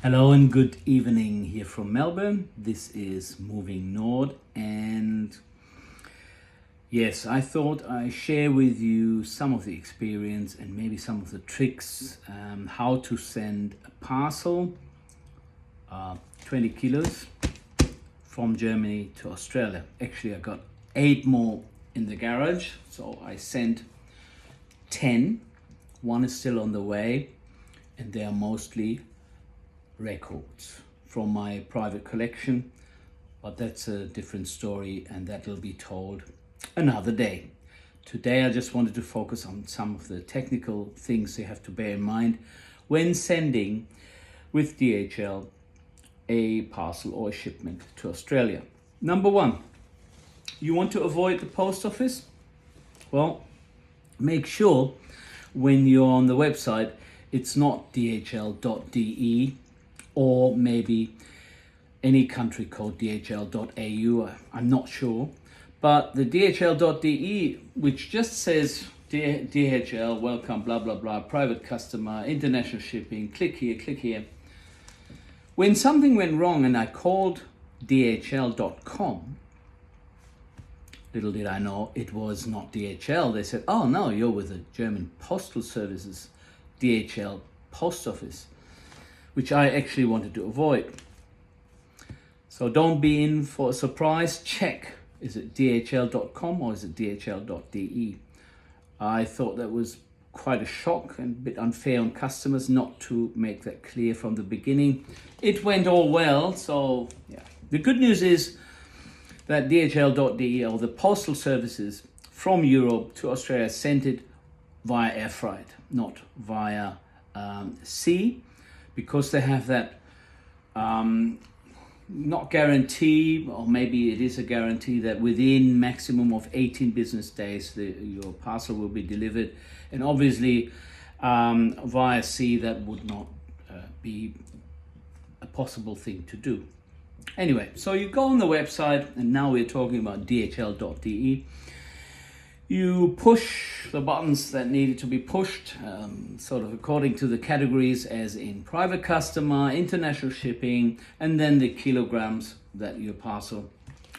Hello and good evening here from Melbourne. This is Moving North, and yes, I thought I share with you some of the experience and maybe some of the tricks how to send a parcel 20 kilos from Germany to Australia. Actually, I got 8 more in the garage, so I sent 10. One is still on the way, and they are mostly records from my private collection, but that's a different story and that will be told another day. Today I just wanted to focus on some of the technical things you have to bear in mind when sending with DHL a parcel or a shipment to Australia. Number one, you want to avoid the post office? Well, make sure when you're on the website it's not dhl.de or maybe any country code dhl.au, I'm not sure. But the dhl.de, which just says DHL, welcome, blah, blah, blah, private customer, international shipping, click here, click here. When something went wrong and I called dhl.com, little did I know it was not DHL. They said, oh no, you're with the German Postal Services, DHL post office, which I actually wanted to avoid. So don't be in for a surprise. Check, is it dhl.com or is it dhl.de? I thought that was quite a shock and a bit unfair on customers not to make that clear from the beginning. It went all well, so yeah. The good news is that dhl.de or the postal services from Europe to Australia sent it via air freight, not via sea, because they have that not guarantee, or maybe it is a guarantee that within maximum of 18 business days your parcel will be delivered, and obviously via sea that would not be a possible thing to do. Anyway, so you go on the website, and now we're talking about dhl.de. You push the buttons that needed to be pushed, sort of according to the categories, as in private customer, international shipping, and then the kilograms that your parcel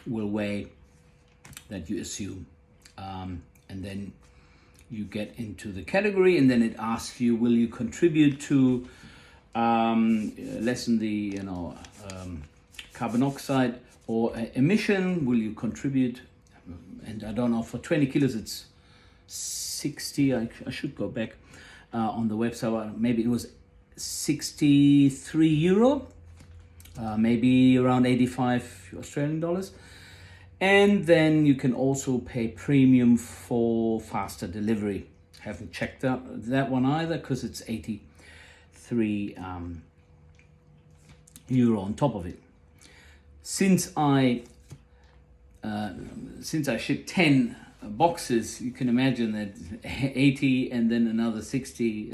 will weigh, that you assume. And then you get into the category, and then it asks you, will you contribute to lessen the carbon dioxide or emission? Will you contribute? And I don't know, for 20 kilos it's 60, I should go back on the website, maybe it was 63 euro, maybe around 85 Australian dollars. And then you can also pay premium for faster delivery. Haven't checked that one either, because it's 83 euro on top of it. Since I shipped 10 boxes, you can imagine that 80 and then another 60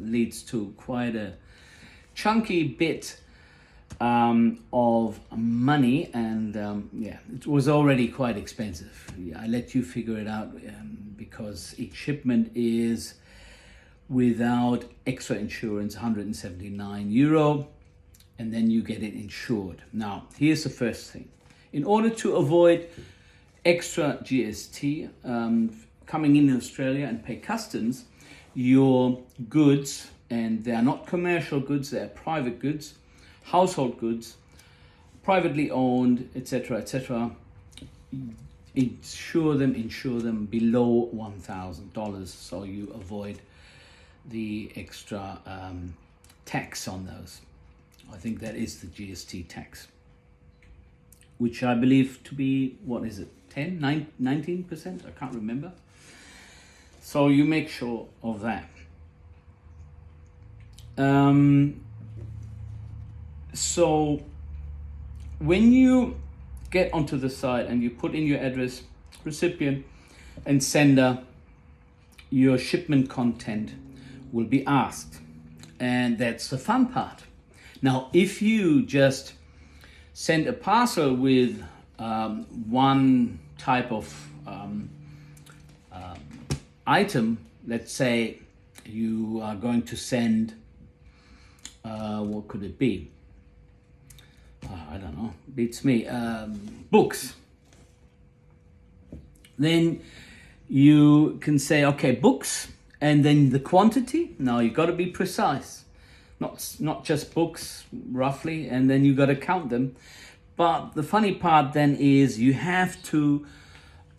leads to quite a chunky bit of money, and yeah, it was already quite expensive. I let you figure it out because each shipment is without extra insurance 179 euro, and then you get it insured. Now, here's the first thing. In order to avoid extra GST coming in Australia and pay customs, your goods, and they are not commercial goods, they are private goods, household goods, privately owned, etc., etc., insure them below $1,000, so you avoid the extra tax on those. I think that is the GST tax, which I believe to be, what is it, 10, 19%? I can't remember. So you make sure of that. So when you get onto the site and you put in your address, recipient and sender, your shipment content will be asked. And that's the fun part. Now, if you just send a parcel with one type of item, let's say you are going to send what could it be? I don't know, beats me. Books. Then you can say, okay, books, and then the quantity. Now you got to be precise, not just books, roughly, and then you got to count them. But the funny part then is you have to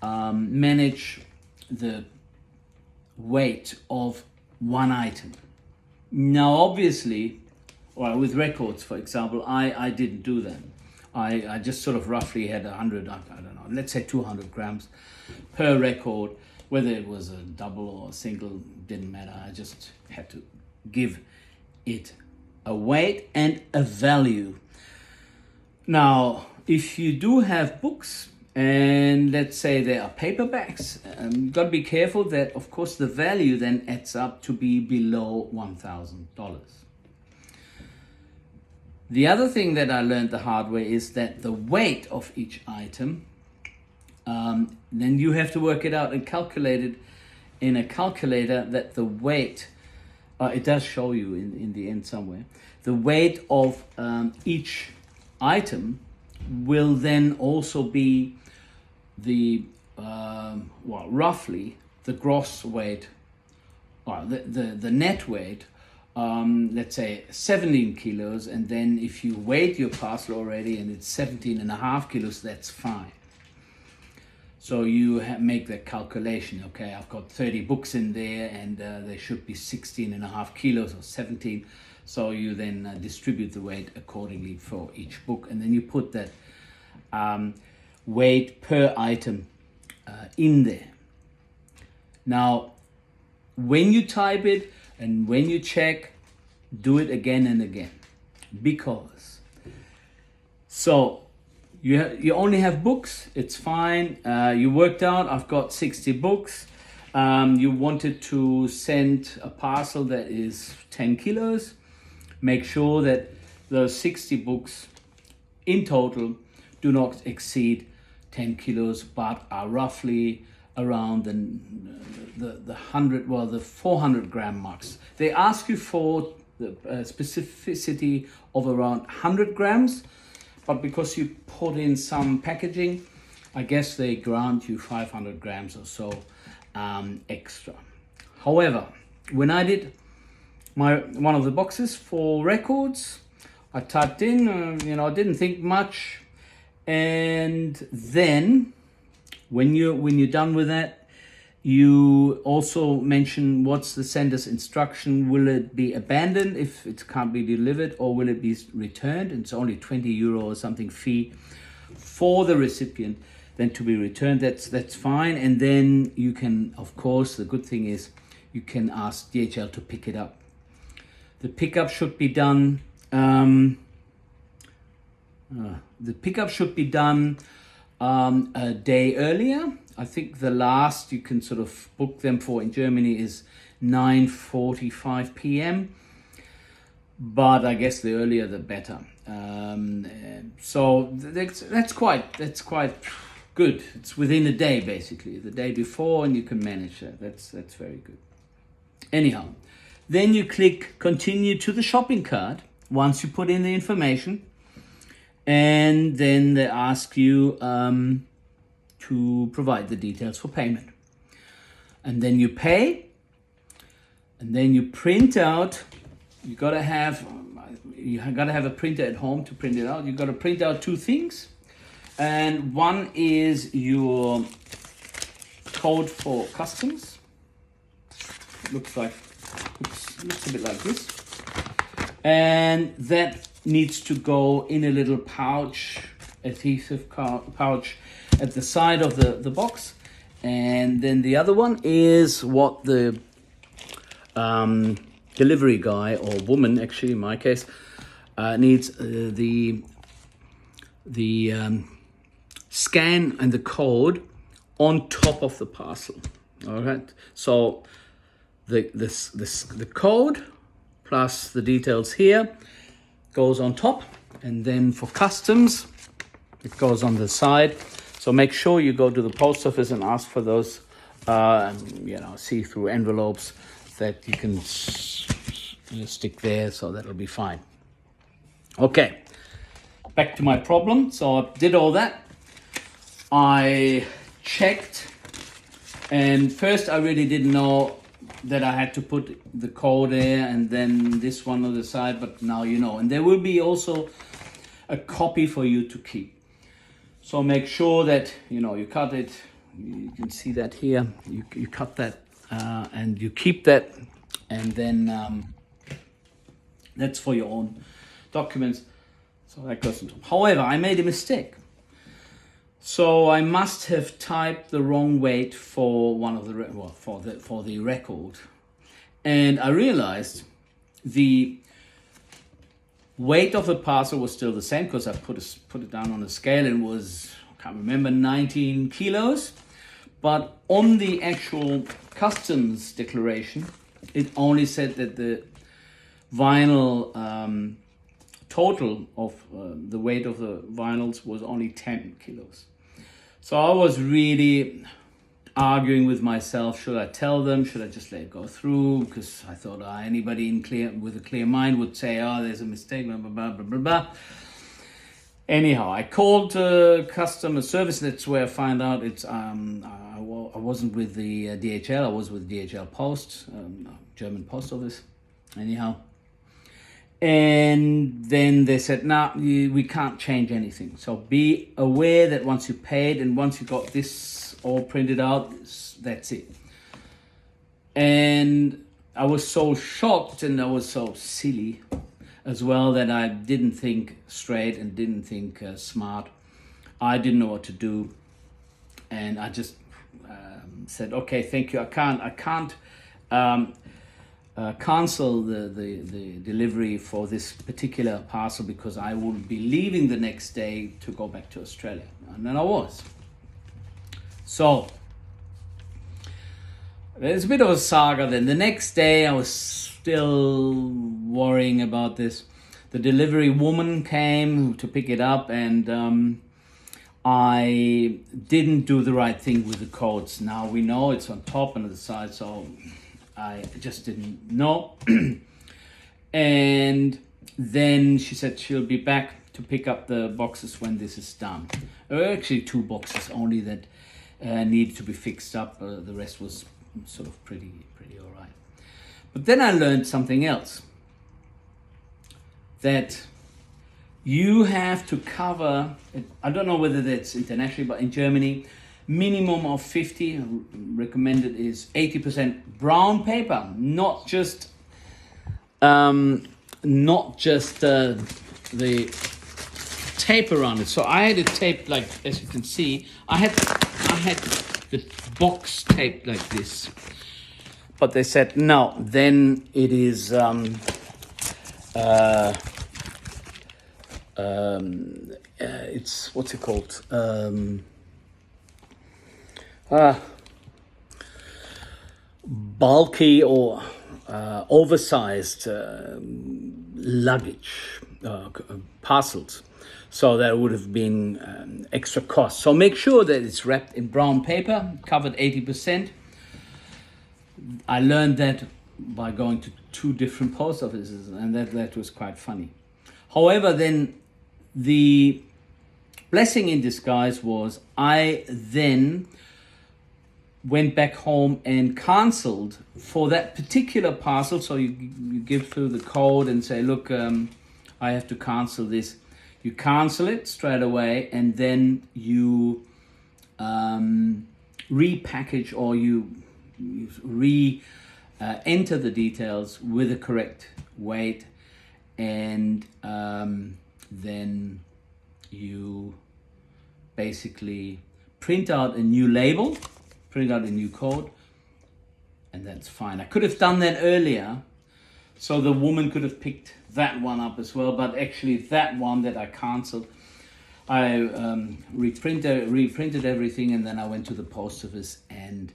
manage the weight of one item. Now, obviously, well, with records, for example, I didn't do that. I just sort of roughly had 100, I don't know, let's say 200 grams per record. Whether it was a double or a single, didn't matter. I just had to give it a weight and a value. Now, if you do have books, and let's say they are paperbacks, you've got to be careful that, of course, the value then adds up to be below $1,000. The other thing that I learned the hard way is that the weight of each item, then you have to work it out and calculate it in a calculator, that the weight, it does show you in the end somewhere, the weight of each item will then also be the, roughly the gross weight, or the net weight, let's say 17 kilos, and then if you weighed your parcel already and it's 17.5 kilos, that's fine. So you make that calculation. Okay, I've got 30 books in there, and they should be 16.5 kilos or 17. So you then distribute the weight accordingly for each book, and then you put that weight per item in there. Now, when you type it and when you check, do it again and again, because you only have books, it's fine. You worked out, I've got 60 books. You wanted to send a parcel that is 10 kilos. Make sure that those 60 books in total do not exceed 10 kilos, but are roughly around the 400 gram marks. They ask you for the specificity of around 100 grams, but because you put in some packaging, I guess they grant you 500 grams or so extra. However, when I did one of the boxes for records, I typed in, I didn't think much, and then when you're done with that, you also mention what's the sender's instruction. Will it be abandoned if it can't be delivered, or will it be returned? It's only 20 euro or something fee for the recipient then to be returned. That's fine. And then you can, of course, the good thing is you can ask DHL to pick it up. The pickup should be done. A day earlier. I think the last you can sort of book them for in Germany is 9:45 p.m. But I guess the earlier the better. So that's quite good. It's within a day, basically, the day before, and you can manage that. That's very good. Anyhow, then you click continue to the shopping cart once you put in the information, and then they ask you to provide the details for payment. And then you pay, and then you print out. You gotta have a printer at home to print it out. You gotta print out two things, and one is your code for customs. Looks a bit like this, and that needs to go in a little pouch, adhesive pouch at the side of the box. And then the other one is what the delivery guy, or woman actually in my case, needs, the scan and the code on top of the parcel. All right, so the code plus the details here goes on top, and then for customs it goes on the side. So make sure you go to the post office and ask for those see-through envelopes that you can It'll stick there, so that'll be fine. Okay, back to my problem. So I did all that. I checked, and first I really didn't know that I had to put the code there and then this one on the side, but now you know. And there will be also a copy for you to keep. So make sure that, you know, you cut it. You can see that here. You cut that and you keep that, and then that's for your own documents. So that goes on top. However, I made a mistake. So I must have typed the wrong weight for one of the for the record, and I realized the weight of the parcel was still the same because I put it down on a scale and was, I can't remember, 19 kilos. But on the actual customs declaration, it only said that the vinyl total of the weight of the vinyls was only 10 kilos. So I was really arguing with myself. Should I tell them? Should I just let it go through? Because I thought anybody with a clear mind would say, oh, there's a mistake, blah, blah, blah, blah, blah, blah. Anyhow, I called customer service. That's where I found out it's I wasn't with the DHL. I was with DHL Post, German post office. Anyhow, and then they said, "No, we can't change anything. So be aware that once you paid and once you got this all printed out, that's it." And I was so shocked and I was so silly as well that I didn't think straight and didn't think smart. I didn't know what to do, and I just said, "Okay, thank you. I can't cancel the delivery for this particular parcel because I will be leaving the next day to go back to Australia." And then I was. So there's a bit of a saga then. The next day I was still worrying about this. The delivery woman came to pick it up, and I didn't do the right thing with the codes. Now we know it's on top and on the side, so I just didn't know. And then she said she'll be back to pick up the boxes when this is done. There were actually 2 boxes only that needed to be fixed up. The rest was sort of pretty all right. But then I learned something else. That you have to cover, I don't know whether that's internationally, but in Germany, minimum of 50, recommended is 80% brown paper, not just the tape around it. So I had it taped like, as you can see, I had the box taped like this, but they said no. Then it is it's what's it called? Bulky or oversized luggage, parcels. So that would have been extra cost. So make sure that it's wrapped in brown paper, covered 80%. I learned that by going to 2 different post offices, and that was quite funny. However, then the blessing in disguise was I then went back home and cancelled for that particular parcel. So you give through the code and say, look, I have to cancel this. You cancel it straight away, and then you repackage or you enter the details with the correct weight, and then you basically print out a new label, print out a new code, and that's fine. I could have done that earlier, so the woman could have picked that one up as well, but actually that one that I cancelled, I reprinted everything, and then I went to the post office and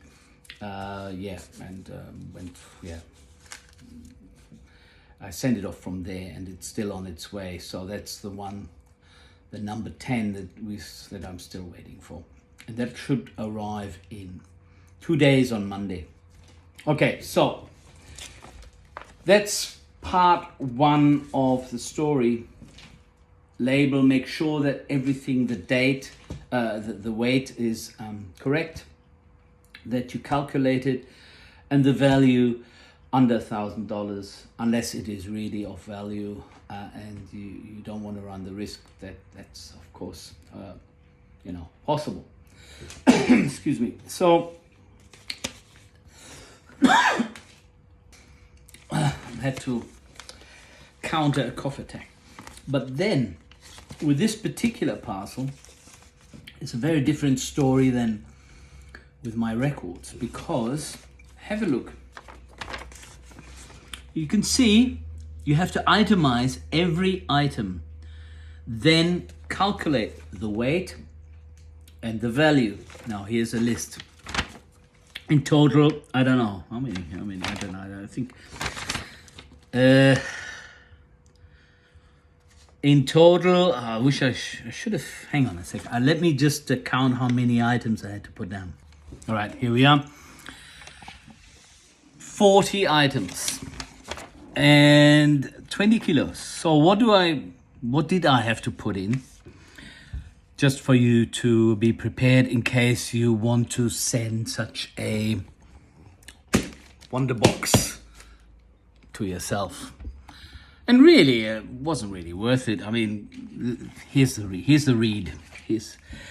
I sent it off from there, and it's still on its way. So that's the one, the number 10 that I'm still waiting for, and that should arrive in 2 days on Monday. Okay, so that's part one of the story. Label, make sure that everything, the date, the weight is correct, that you calculate it, and the value under $1,000, unless it is really of value, and you don't want to run the risk that that's of course possible. Excuse me. So I had to counter a cough attack. But then with this particular parcel, it's a very different story than with my records, because have a look. You can see you have to itemize every item, then calculate the weight and the value. Now here's a list. In total, I don't know how many, I don't know, I think in total, I wish I should have, hang on a second. Let me just count how many items I had to put down. All right, here we are. 40 items and 20 kilos. So what did I have to put in? Just for you to be prepared in case you want to send such a wonder box to yourself. And really, it wasn't really worth it. I mean, here's the read.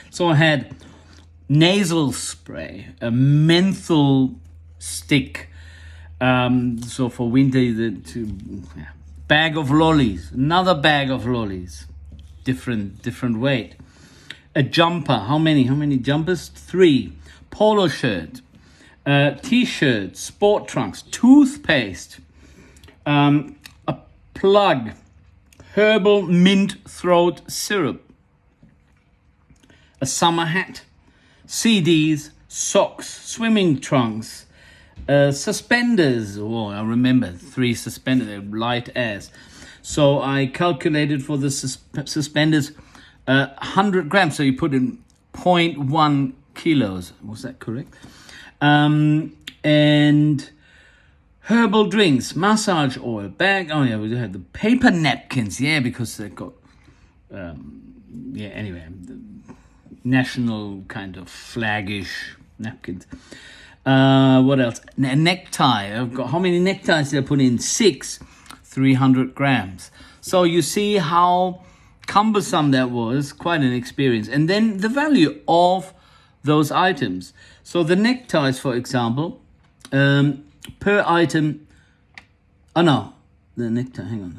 So I had nasal spray, a menthol stick. So for winter, bag of lollies, another bag of lollies, different weight. A jumper. How many jumpers? 3. Polo shirt, t-shirt, sport trunks, toothpaste. A plug, herbal mint throat syrup, a summer hat, CDs, socks, swimming trunks, suspenders. Oh, I remember 3 suspenders, they're light as. So I calculated for the suspenders 100 grams. So you put in 0.1 kilos. Was that correct? And herbal drinks, massage oil, bag. Oh yeah, we had the paper napkins. Yeah, because they've got anyway, the national kind of flaggish napkins. What else? A necktie. I've got, how many neckties did I put in? 6, 300 grams. So you see how cumbersome that was. Quite an experience. And then the value of those items. So the neckties, for example, per item, oh no, the necktie, hang on,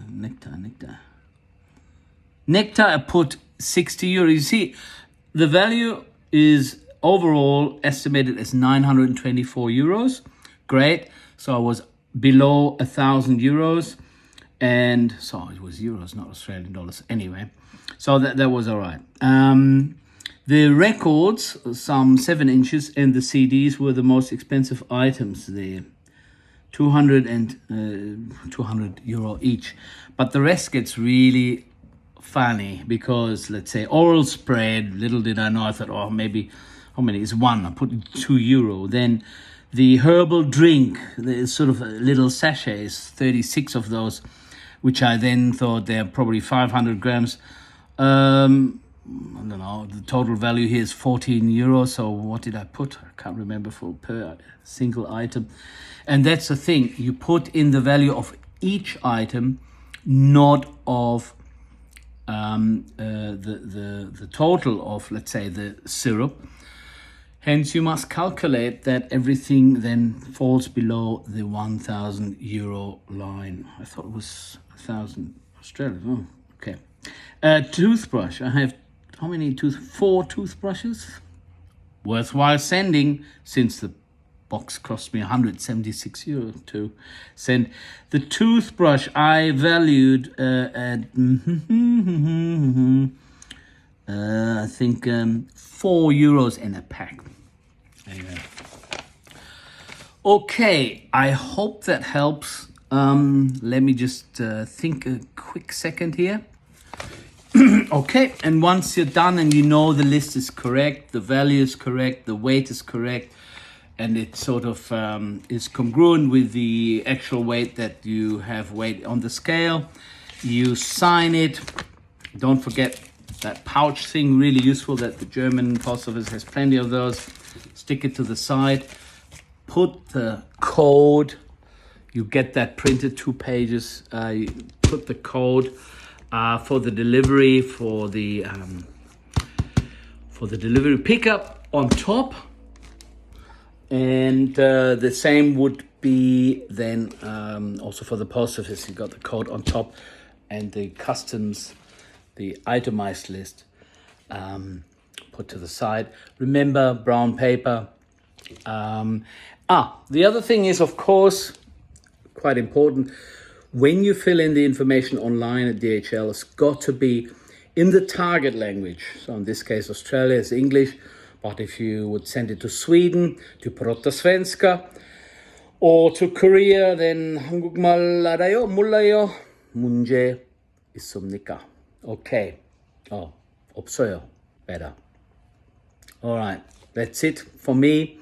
necktie I put 60 euros. You see, the value is overall estimated as 924 euros. Great. So I was below 1,000 euros, and so it was euros, not Australian dollars. Anyway, so that was all right. The records, some 7 inches, and the CDs were the most expensive items there. 200 euro each. But the rest gets really funny because, let's say, oral spread, little did I know, I thought, oh, maybe, how many is 1? I put 2 euro. Then the herbal drink, there's sort of little sachets, 36 of those, which I then thought they're probably 500 grams. I don't know, the total value here is 14 euros. So what did I put? I can't remember for per single item. And that's the thing, you put in the value of each item, not of the total of, let's say, the syrup. Hence, you must calculate that everything then falls below the 1,000 euro line. I thought it was 1,000 Australian. Oh, okay. Toothbrush. I have how many 4 toothbrushes? Worthwhile sending, since the box cost me 176 euro to send. The toothbrush I valued at I think 4 euros in a pack. Anyway. Okay, I hope that helps. Let me just think a quick second here. Okay, and once you're done and you know the list is correct, the value is correct, the weight is correct, and it sort of is congruent with the actual weight that you have weighed on the scale. You sign it. Don't forget that pouch thing, really useful, that the German post office has plenty of those. Stick it to the side. Put the code. You get that printed 2 pages. You put the code for the delivery, for the delivery pickup on top. And the same would be then also for the post office. You got the code on top and the customs, the itemized list put to the side. Remember, brown paper. The other thing is, of course, quite important, when you fill in the information online at DHL, it's got to be in the target language. So in this case, Australia is English. But if you would send it to Sweden, to Prata Svenska, or to Korea, then 한국말 알아요? 몰라요? 문제 있습니까? Okay. Oh, 없어요. Better. All right. That's it for me.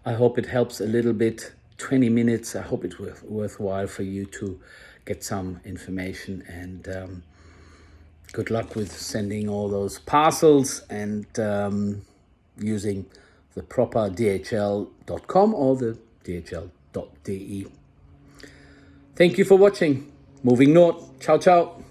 I hope it helps a little bit. 20 minutes. I hope it's worthwhile for you to get some information, and good luck with sending all those parcels and using the proper DHL.com or the DHL.de. Thank you for watching. Moving North. Ciao, ciao.